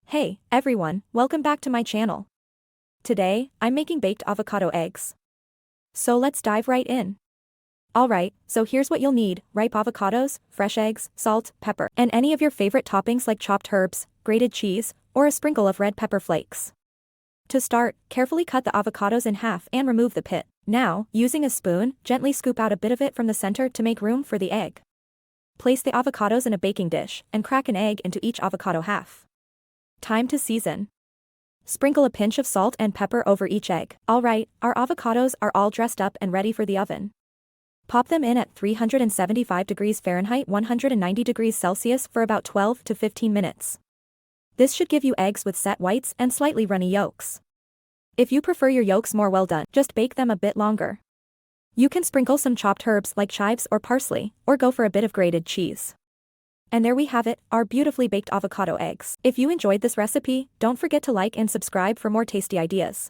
Hey, everyone, welcome back to my channel. Today, I'm making baked avocado eggs. So let's dive right in. Alright, so here's what you'll need: ripe avocados, fresh eggs, salt, pepper, and any of your favorite toppings like chopped herbs, grated cheese, or a sprinkle of red pepper flakes. To start, carefully cut the avocados in half and remove the pit. Now, using a spoon, gently scoop out a bit of it from the center to make room for the egg. Place the avocados in a baking dish and crack an egg into each avocado half. Time to season. Sprinkle a pinch of salt and pepper over each egg. Alright, our avocados are all dressed up and ready for the oven. Pop them in at 375 degrees Fahrenheit 190 degrees Celsius for about 12 to 15 minutes. This should give you eggs with set whites and slightly runny yolks. If you prefer your yolks more well done, just bake them a bit longer. You can sprinkle some chopped herbs like chives or parsley, or go for a bit of grated cheese. And there we have it, our beautifully baked avocado eggs. If you enjoyed this recipe, don't forget to like and subscribe for more tasty ideas.